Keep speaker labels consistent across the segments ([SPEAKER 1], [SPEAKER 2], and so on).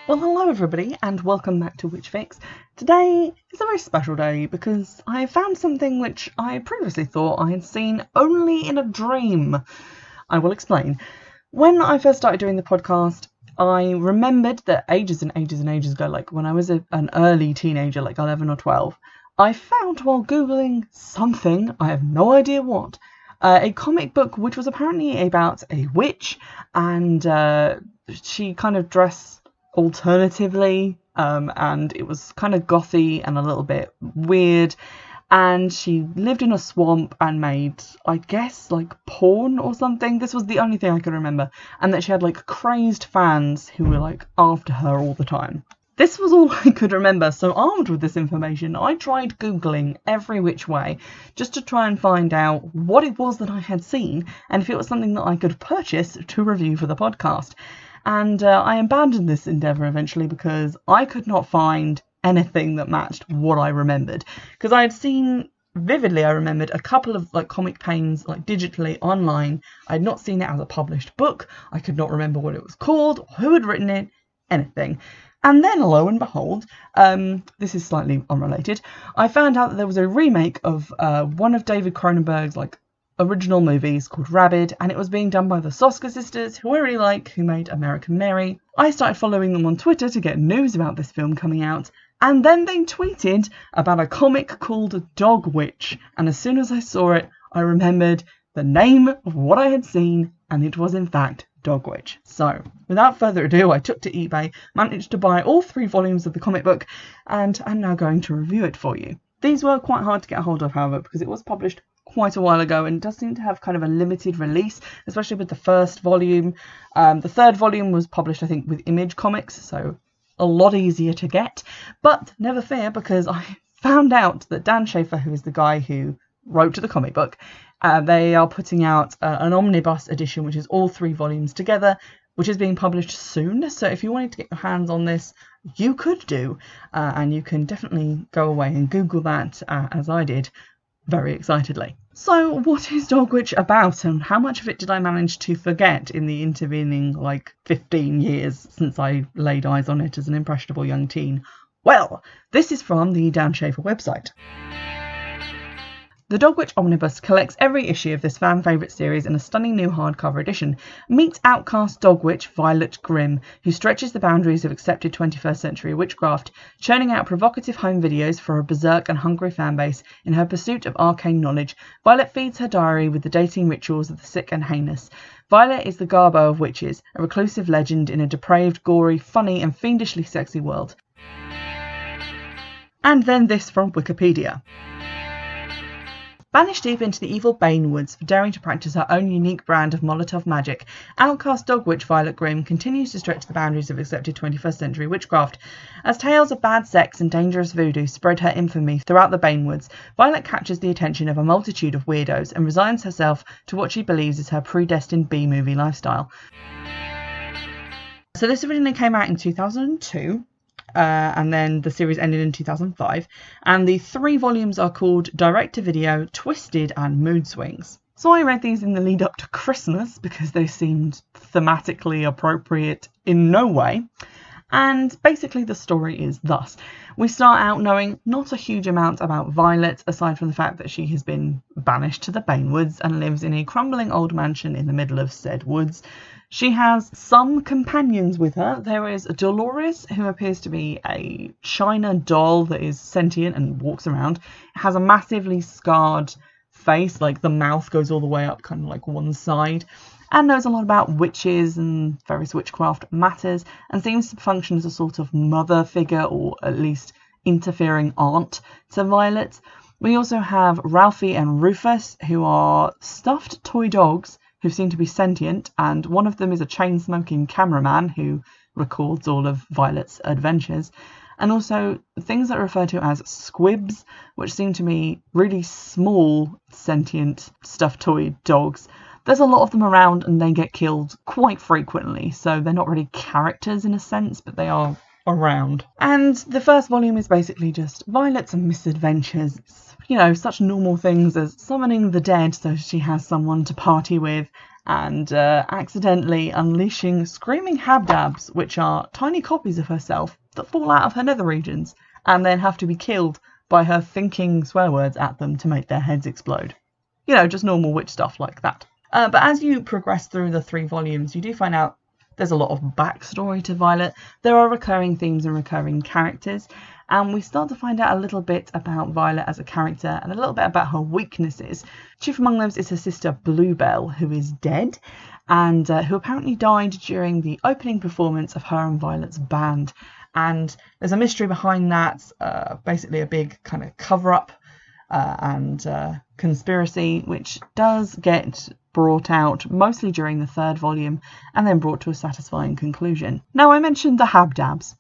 [SPEAKER 1] Well, hello everybody and welcome back to Witchfix. Today is a very special day because I found something which I previously thought I had seen only in a dream. I will explain. When I first started doing the podcast, I remembered that ages and ages and ages ago, like when I was an early teenager, like 11 or 12, I found while Googling something, I have no idea what, a comic book which was apparently about a witch, and she kind of dressed alternatively, and it was kind of gothy and a little bit weird, and she lived in a swamp and made, I guess, like porn or something. This was the only thing I could remember, and that she had like crazed fans who were like after her all the time. This was all I could remember, so armed with this information, I tried Googling every which way just to try and find out what it was that I had seen and if it was something that I could purchase to review for the podcast. And I abandoned this endeavour eventually because I could not find anything that matched what I remembered. Because I had seen, vividly I remembered, a couple of like comic panes like digitally online. I had not seen it as a published book. I could not remember what it was called, or who had written it, anything. And then, lo and behold, this is slightly unrelated, I found out that there was a remake of one of David Cronenberg's like original movies called Rabid, and it was being done by the Soska sisters, who I really like, who made American Mary. I started following them on Twitter to get news about this film coming out, and then they tweeted about a comic called Dogwitch, and as soon as I saw it, I remembered the name of what I had seen, and it was in fact Dogwitch. So, without further ado, I took to eBay, managed to buy all 3 volumes of the comic book, and I'm now going to review it for you. These were quite hard to get a hold of, however, because it was published quite a while ago and does seem to have kind of a limited release, especially with the first volume. The third volume was published, I think, with Image Comics, so a lot easier to get. But never fear, because I found out that Dan Schaffer, who is the guy who wrote the comic book, they are putting out an omnibus edition, which is all 3 volumes together, which is being published soon. So if you wanted to get your hands on this, you could do, and you can definitely go away and Google that, as I did, very excitedly. So what is Dogwitch about, and how much of it did I manage to forget in the intervening like 15 years since I laid eyes on it as an impressionable young teen? Well, this is from the Dan Schaffer website. The Dogwitch Omnibus collects every issue of this fan favourite series in a stunning new hardcover edition. Meet outcast Dogwitch Violet Grimm, who stretches the boundaries of accepted 21st century witchcraft, churning out provocative home videos for a berserk and hungry fanbase. In her pursuit of arcane knowledge, Violet feeds her diary with the dating rituals of the sick and heinous. Violet is the Garbo of witches, a reclusive legend in a depraved, gory, funny and fiendishly sexy world. And then this from Wikipedia. Banished deep into the evil Bane Woods for daring to practice her own unique brand of Molotov magic, outcast Dogwitch Violet Grimm continues to stretch the boundaries of accepted 21st century witchcraft. As tales of bad sex and dangerous voodoo spread her infamy throughout the Bane Woods, Violet captures the attention of a multitude of weirdos and resigns herself to what she believes is her predestined B-movie lifestyle. So this originally came out in 2002. And then the series ended in 2005, and the 3 volumes are called Direct-to-Video, Twisted and Mood Swings. So I read these in the lead up to Christmas because they seemed thematically appropriate in no way. And basically the story is thus. We start out knowing not a huge amount about Violet, aside from the fact that she has been banished to the Bane Woods and lives in a crumbling old mansion in the middle of said woods. She has some companions with her. There is Dolores, who appears to be a china doll that is sentient and walks around. It has a massively scarred face, like the mouth goes all the way up, kind of like one side, and knows a lot about witches and various witchcraft matters, and seems to function as a sort of mother figure, or at least interfering aunt to Violet. We also have Ralphie and Rufus, who are stuffed toy dogs who seem to be sentient, and one of them is a chain-smoking cameraman who records all of Violet's adventures, and also things that are referred to as squibs, which seem to me really small, sentient, stuffed toy dogs. There's a lot of them around and they get killed quite frequently, so they're not really characters in a sense, but they are around. And the first volume is basically just Violet's misadventures. You know, such normal things as summoning the dead so she has someone to party with, and accidentally unleashing screaming habdabs, which are tiny copies of herself that fall out of her nether regions and then have to be killed by her thinking swear words at them to make their heads explode. You know, just normal witch stuff like that. But as you progress through the 3 volumes, you do find out there's a lot of backstory to Violet. There are recurring themes and recurring characters, and we start to find out a little bit about Violet as a character and a little bit about her weaknesses. Chief among them is her sister Bluebell, who is dead, and who apparently died during the opening performance of her and Violet's band. And there's a mystery behind that, basically a big kind of cover-up and conspiracy, which does get brought out mostly during the 3rd volume and then brought to a satisfying conclusion. Now, I mentioned the habdabs.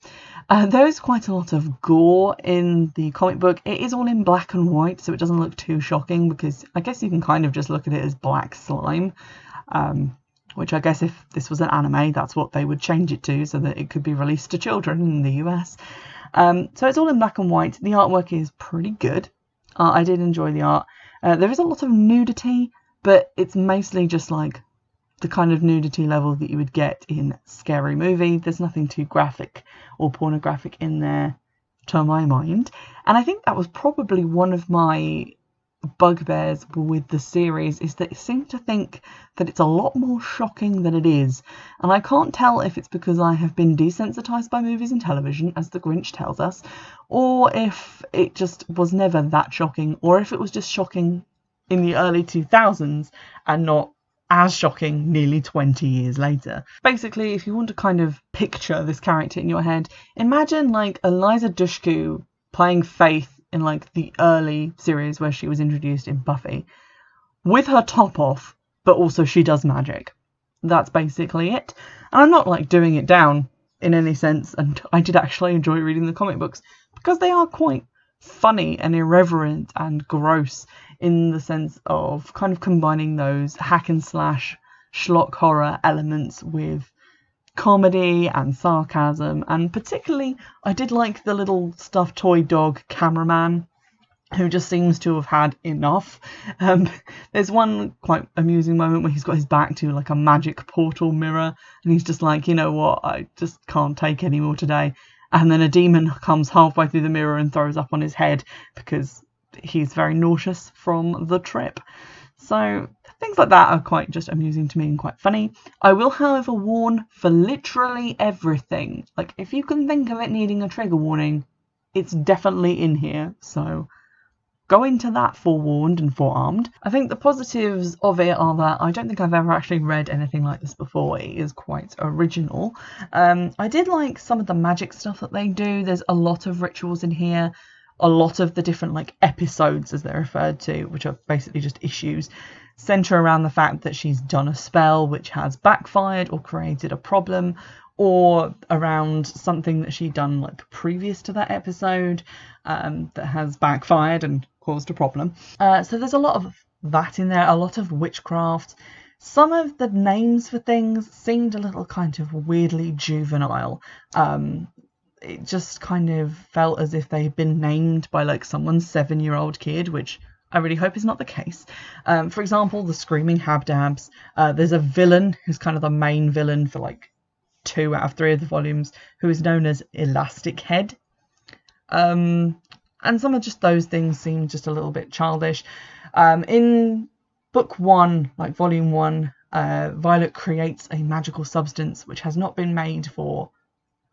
[SPEAKER 1] There is quite a lot of gore in the comic book. It is all in black and white, so it doesn't look too shocking, because I guess you can kind of just look at it as black slime, which I guess if this was an anime, that's what they would change it to so that it could be released to children in the US. So it's all in black and white. The artwork is pretty good. I did enjoy the art. There is a lot of nudity, but it's mostly just like the kind of nudity level that you would get in Scary Movie. There's nothing too graphic or pornographic in there, to my mind. And I think that was probably one of my bugbears with the series, is that it seems to think that it's a lot more shocking than it is. And I can't tell if it's because I have been desensitized by movies and television, as the Grinch tells us, or if it just was never that shocking, or if it was just shocking in the early 2000s and not as shocking nearly 20 years later. Basically, if you want to kind of picture this character in your head, imagine like Eliza Dushku playing Faith in like the early series where she was introduced in Buffy, with her top off, but also she does magic. That's basically it. And I'm not like doing it down in any sense, and I did actually enjoy reading the comic books because they are quite funny and irreverent and gross, in the sense of kind of combining those hack and slash schlock horror elements with comedy and sarcasm. And particularly I did like the little stuffed toy dog cameraman, who just seems to have had enough. There's one quite amusing moment where he's got his back to like a magic portal mirror and he's just like, you know what, I just can't take any more today. And then a demon comes halfway through the mirror and throws up on his head because he's very nauseous from the trip. So things like that are quite just amusing to me and quite funny. I will, however, warn for literally everything. Like, if you can think of it needing a trigger warning, it's definitely in here. So go into that forewarned and forearmed. I think the positives of it are that I don't think I've ever actually read anything like this before. It is quite original. I did like some of the magic stuff that they do. There's a lot of rituals in here. A lot of the different like episodes, as they're referred to, which are basically just issues, centre around the fact that she's done a spell which has backfired or created a problem, or around something that she'd done like previous to that episode that has backfired and caused a problem. So there's a lot of that in there, a lot of witchcraft. Some of the names for things seemed a little kind of weirdly juvenile. It just kind of felt as if they'd been named by like someone's 7-year-old kid, which I really hope is not the case. For example, the Screaming Habdabs. There's a villain who's kind of the main villain for like 2 out of 3 of the volumes, who is known as Elastic Head. And some of just those things seem just a little bit childish. In book 1, like volume 1, Violet creates a magical substance which has not been made for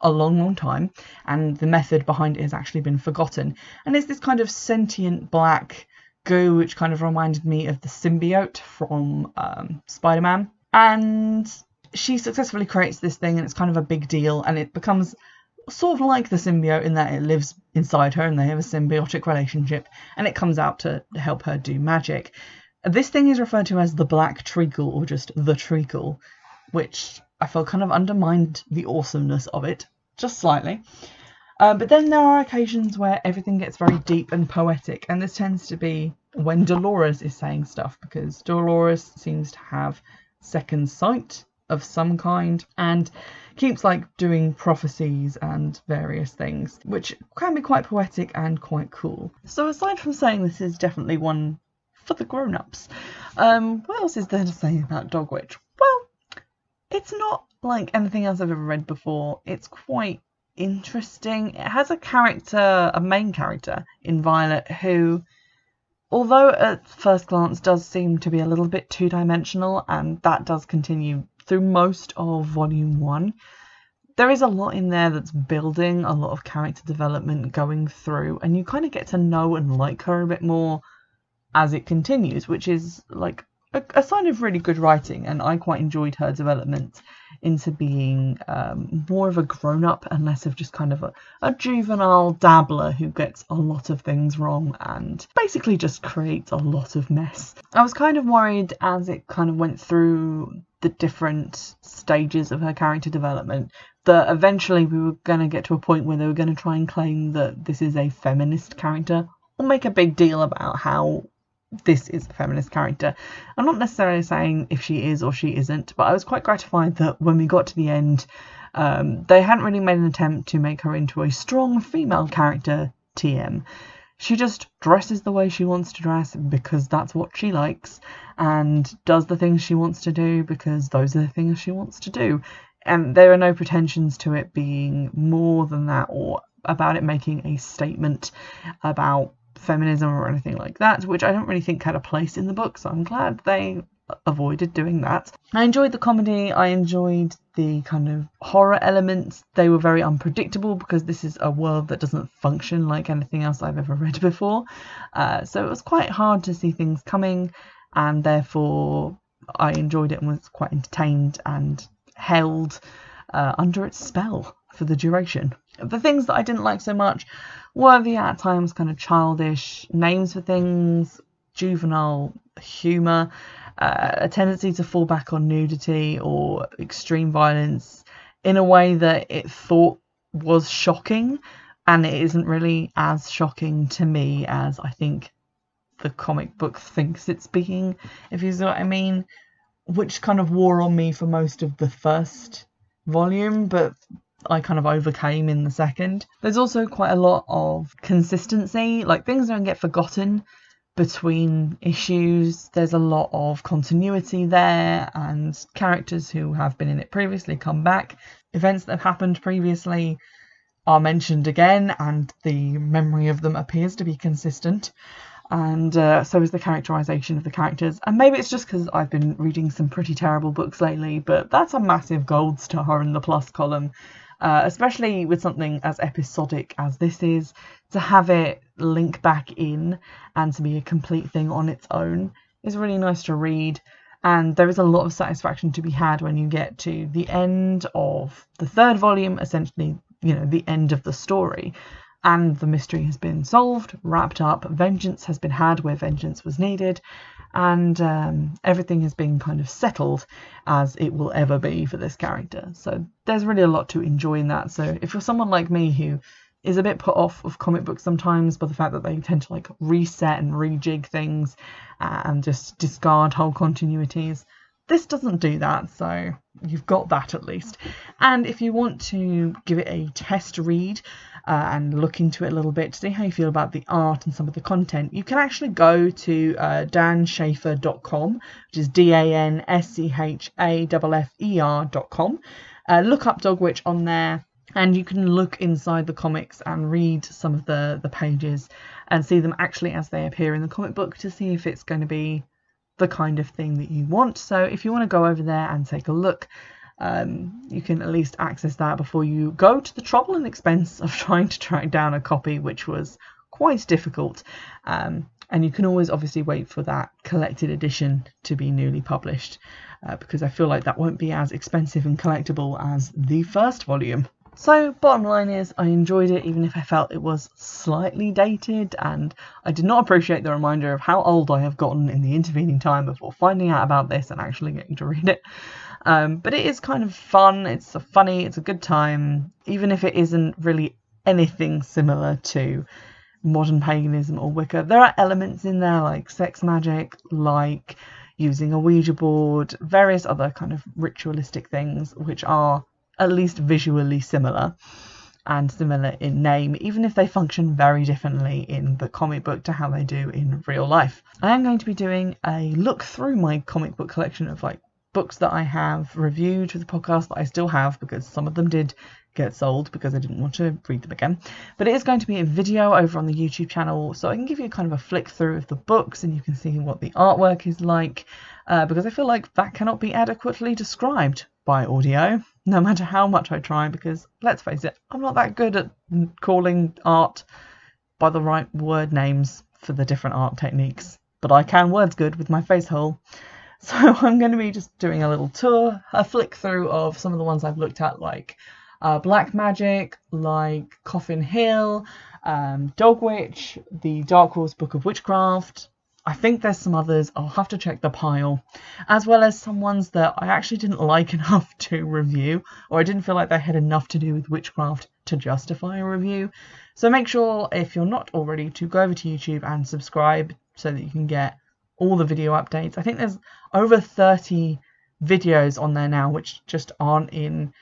[SPEAKER 1] a long time, and the method behind it has actually been forgotten. And it's this kind of sentient black goo which kind of reminded me of the symbiote from Spider-Man. And she successfully creates this thing, and it's kind of a big deal, and it becomes sort of like the symbiote in that it lives inside her and they have a symbiotic relationship, and it comes out to help her do magic. This thing is referred to as the Black Treacle, or just the Treacle, which I felt kind of undermined the awesomeness of it, just slightly. But then there are occasions where everything gets very deep and poetic, and this tends to be when Dolores is saying stuff, because Dolores seems to have second sight of some kind and keeps like doing prophecies and various things, which can be quite poetic and quite cool. So aside from saying this is definitely one for the grown-ups, What else is there to say about Dogwitch? Well, it's not like anything else I've ever read before. It's quite interesting. It has a main character in Violet who, although at first glance does seem to be a little bit two-dimensional, and that does continue through most of Volume 1, there is a lot in there that's building, a lot of character development going through, and you kind of get to know and like her a bit more as it continues, which is like a sign of really good writing, and I quite enjoyed her development into being more of a grown-up and less of just kind of a juvenile dabbler who gets a lot of things wrong and basically just creates a lot of mess. I was kind of worried as it kind of went through the different stages of her character development that eventually we were going to get to a point where they were going to try and claim that this is a feminist character or make a big deal about how this is a feminist character. I'm not necessarily saying if she is or she isn't, but I was quite gratified that when we got to the end, they hadn't really made an attempt to make her into a strong female character TM. She just dresses the way she wants to dress because that's what she likes, and does the things she wants to do because those are the things she wants to do. And there are no pretensions to it being more than that or about it making a statement about feminism or anything like that, which I don't really think had a place in the book, so I'm glad they avoided doing that. I enjoyed the comedy, I enjoyed the kind of horror elements. They were very unpredictable because this is a world that doesn't function like anything else I've ever read before, so it was quite hard to see things coming, and therefore I enjoyed it and was quite entertained and held under its spell for the duration. The things that I didn't like so much were the at times kind of childish names for things, juvenile humour, a tendency to fall back on nudity or extreme violence in a way that it thought was shocking, and it isn't really as shocking to me as I think the comic book thinks it's being, if you see what I mean, which kind of wore on me for most of the first volume, but I kind of overcame in the second. There's also quite a lot of consistency, like things don't get forgotten between issues. There's a lot of continuity there, and characters who have been in it previously come back. Events that have happened previously are mentioned again, and the memory of them appears to be consistent. And so is the characterisation of the characters. And maybe it's just because I've been reading some pretty terrible books lately, but that's a massive gold star in the plus column. Especially with something as episodic as this is, to have it link back in and to be a complete thing on its own is really nice to read. And there is a lot of satisfaction to be had when you get to the end of the third volume, essentially, you know, the end of the story. And the mystery has been solved, wrapped up, vengeance has been had where vengeance was needed, and everything has been kind of settled as it will ever be for this character. So there's really a lot to enjoy in that. So if you're someone like me who is a bit put off of comic books sometimes by the fact that they tend to like reset and rejig things and just discard whole continuities, this doesn't do that, so you've got that at least. And if you want to give it a test read and look into it a little bit to see how you feel about the art and some of the content, you can actually go to danschaffer.com, which is DANSCHAFFER.com. Look up Dogwitch on there, and you can look inside the comics and read some of the pages and see them actually as they appear in the comic book to see if it's going to be the kind of thing that you want. So if you want to go over there and take a look, you can at least access that before you go to the trouble and expense of trying to track down a copy, which was quite difficult. And you can always obviously wait for that collected edition to be newly published, because I feel like that won't be as expensive and collectible as the first volume. So bottom line is, I enjoyed it even if I felt it was slightly dated, and I did not appreciate the reminder of how old I have gotten in the intervening time before finding out about this and actually getting to read it. But it is kind of fun, it's funny, it's a good time, even if it isn't really anything similar to modern paganism or Wicca. There are elements in there like sex magic, like using a Ouija board, various other kind of ritualistic things which are at least visually similar. and similar in name, even if they function very differently in the comic book to how they do in real life. I am going to be doing a look through my comic book collection of like books that I have reviewed for the podcast that I still have, because some of them did get sold because I didn't want to read them again. But it is going to be a video over on the YouTube channel, so I can give you kind of a flick through of the books and you can see what the artwork is like, because I feel like that cannot be adequately described by audio, no matter how much I try, because let's face it, I'm not that good at calling art by the right word names for the different art techniques, but I can words good with my face hole. So I'm going to be just doing a little tour, a flick through of some of the ones I've looked at, like Black Magic, like Coffin Hill, Dogwitch, the Dark Horse Book of Witchcraft. I think there's some others, I'll have to check the pile, as well as some ones that I actually didn't like enough to review, or I didn't feel like they had enough to do with witchcraft to justify a review. So make sure, if you're not already, to go over to YouTube and subscribe so that you can get all the video updates. I think there's over 30 videos on there now which just aren't in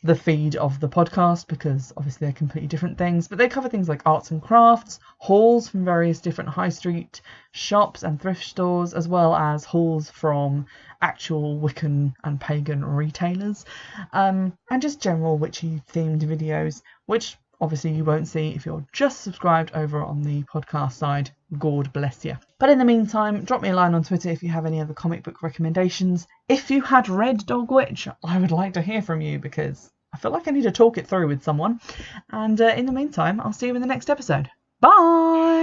[SPEAKER 1] the feed of the podcast, because obviously they're completely different things, but they cover things like arts and crafts, hauls from various different high street shops and thrift stores, as well as hauls from actual Wiccan and pagan retailers, and just general witchy themed videos, which obviously you won't see if you're just subscribed over on the podcast side. God bless you. But in the meantime, drop me a line on Twitter if you have any other comic book recommendations. If you had read Dogwitch, I would like to hear from you, because I feel like I need to talk it through with someone. And in the meantime, I'll see you in the next episode. Bye!